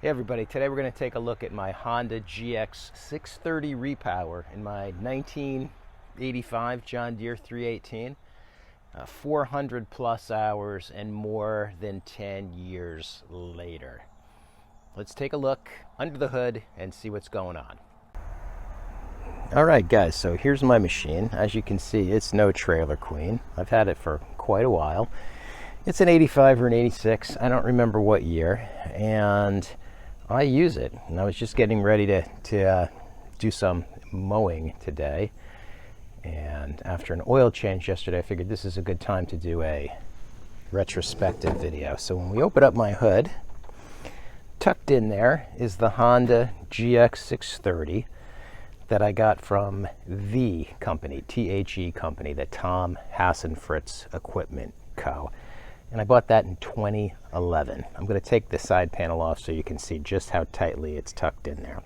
Hey everybody, today we're going to take a look at my Honda GX630 Repower in my 1985 John Deere 318. 400 plus hours and more than 10 years later. Let's take a look under the hood and see what's going on. Alright guys, so here's my machine. As you can see, it's no trailer queen. I've had it for quite a while. It's an 85 or an 86, I don't remember what year, and I use it. And I was just getting ready to do some mowing today, and after an oil change yesterday, I figured this is a good time to do a retrospective video. So when we open up my hood, tucked in there is the Honda GX630 that I got from the company, THE company, the Tom Hassenfritz Equipment Co. And I bought that in 2011. I'm going to take the side panel off so you can see just how tightly it's tucked in there.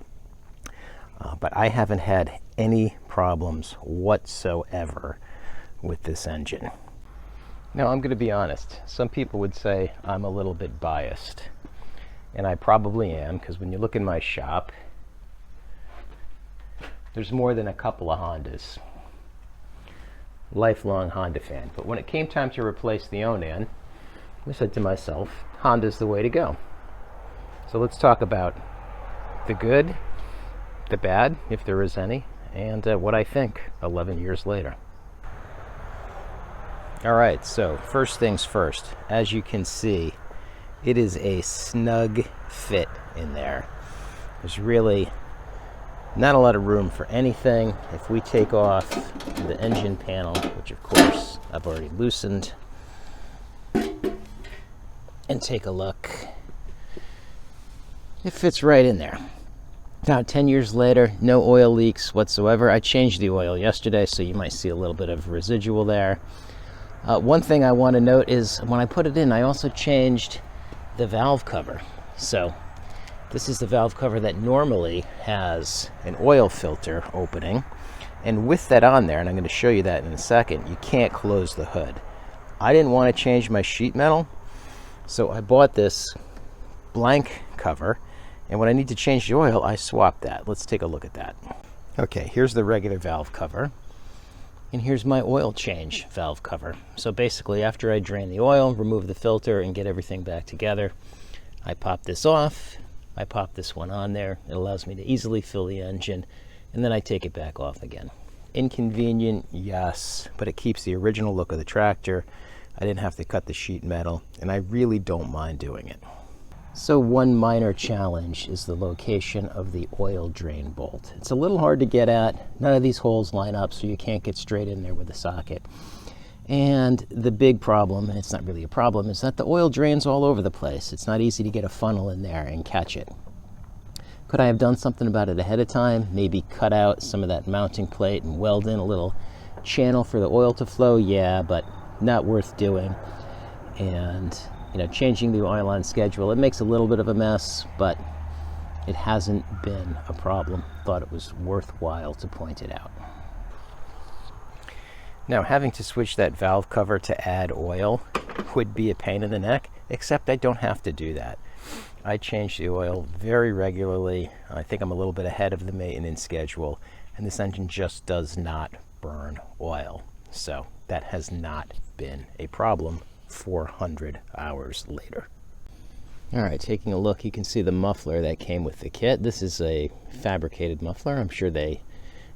But I haven't had any problems whatsoever with this engine. Now, I'm going to be honest. Some people would say I'm a little bit biased. And I probably am, because when you look in my shop, there's more than a couple of Hondas. Lifelong Honda fan. But when it came time to replace the Onan, I said to myself, Honda's the way to go. So let's talk about the good, the bad, if there is any, and what I think 11 years later. All right, so first things first. As you can see, it is a snug fit in there. There's really not a lot of room for anything. If we take off the engine panel, which of course I've already loosened, and take a look, it fits right in there. Now 10 years later, no oil leaks whatsoever. I changed the oil yesterday, so you might see a little bit of residual there. One thing I want to note is when I put it in, I also changed the valve cover. So this is the valve cover that normally has an oil filter opening, and with that on there, and I'm going to show you that in a second, you can't close the hood. I didn't want to change my sheet metal, so I bought this blank cover, and when I need to change the oil, I swap that. Let's take a look at that. Okay, here's the regular valve cover, and here's my oil change valve cover. So basically, after I drain the oil, remove the filter, and get everything back together, I pop this off, I pop this one on there. It allows me to easily fill the engine, and then I take it back off again. Inconvenient, yes, but it keeps the original look of the tractor. I didn't have to cut the sheet metal, and I really don't mind doing it. So one minor challenge is the location of the oil drain bolt. It's a little hard to get at. None of these holes line up, so you can't get straight in there with the socket. And the big problem, and it's not really a problem, is that the oil drains all over the place. It's not easy to get a funnel in there and catch it. Could I have done something about it ahead of time? Maybe cut out some of that mounting plate and weld in a little channel for the oil to flow? Yeah, but not worth doing. And changing the oil on schedule, it makes a little bit of a mess, but it hasn't been a problem. Thought it was worthwhile to point it out. Now, having to switch that valve cover to add oil would be a pain in the neck, except I don't have to do that. I change the oil very regularly. I think I'm a little bit ahead of the maintenance schedule, and this engine just does not burn oil. So that has not been a problem 400 hours later. All right, taking a look, you can see the muffler that came with the kit. This is a fabricated muffler. I'm sure they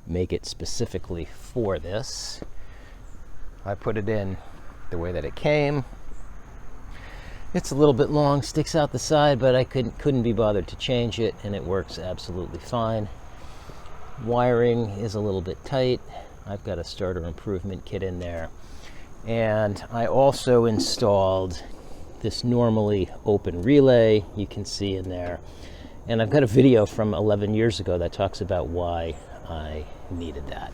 make it specifically for this. I put it in the way that it came. It's a little bit long, sticks out the side, but I couldn't be bothered to change it, and it works absolutely fine. Wiring is a little bit tight. I've got a starter improvement kit in there. And I also installed this normally open relay you can see in there. And I've got a video from 11 years ago that talks about why I needed that.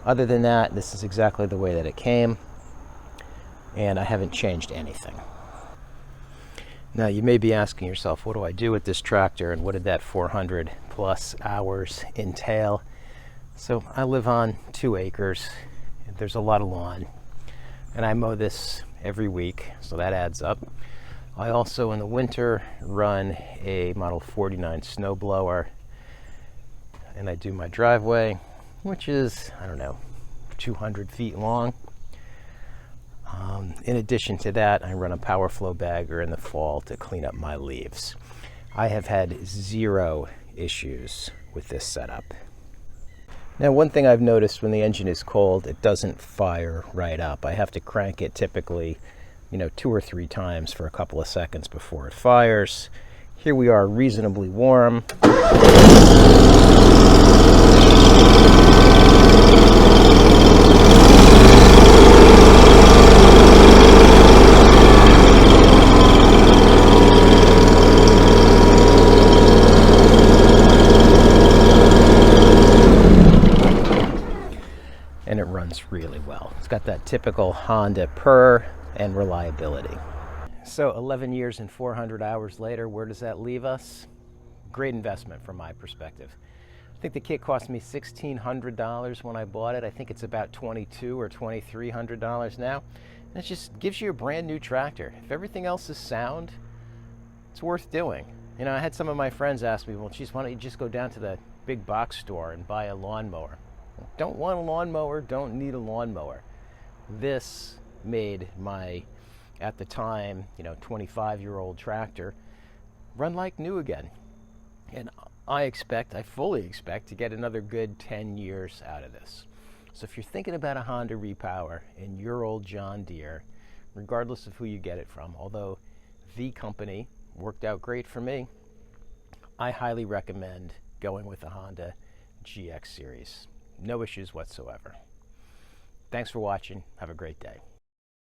Other than that, this is exactly the way that it came, and I haven't changed anything. Now, you may be asking yourself, what do I do with this tractor, and what did that 400 plus hours entail? So I live on 2 acres. There's a lot of lawn, and I mow this every week, so that adds up. I also in the winter run a Model 49 snowblower, and I do my driveway, which is, I don't know, 200 feet long. In addition to that, I run a power flow bagger in the fall to clean up my leaves. I have had zero issues with this setup. Now, one thing I've noticed when the engine is cold, it doesn't fire right up. I have to crank it typically, 2 or 3 times for a couple of seconds before it fires. Here we are reasonably warm. And it runs really well. It's got that typical Honda purr and reliability. So 11 years and 400 hours later, where does that leave us? Great investment from my perspective. I think the kit cost me $1,600 when I bought it. I think it's about $2,200 or $2,300 now. And it just gives you a brand new tractor. If everything else is sound, it's worth doing. I had some of my friends ask me, well, geez, why don't you just go down to the big box store and buy a lawnmower? Don't want a lawnmower, don't need a lawnmower. This made my, at the time, 25-year-old tractor run like new again. And I fully expect to get another good 10 years out of this. So if you're thinking about a Honda Repower in your old John Deere, regardless of who you get it from, although the company worked out great for me, I highly recommend going with the Honda GX series. No issues whatsoever. Thanks for watching. Have a great day.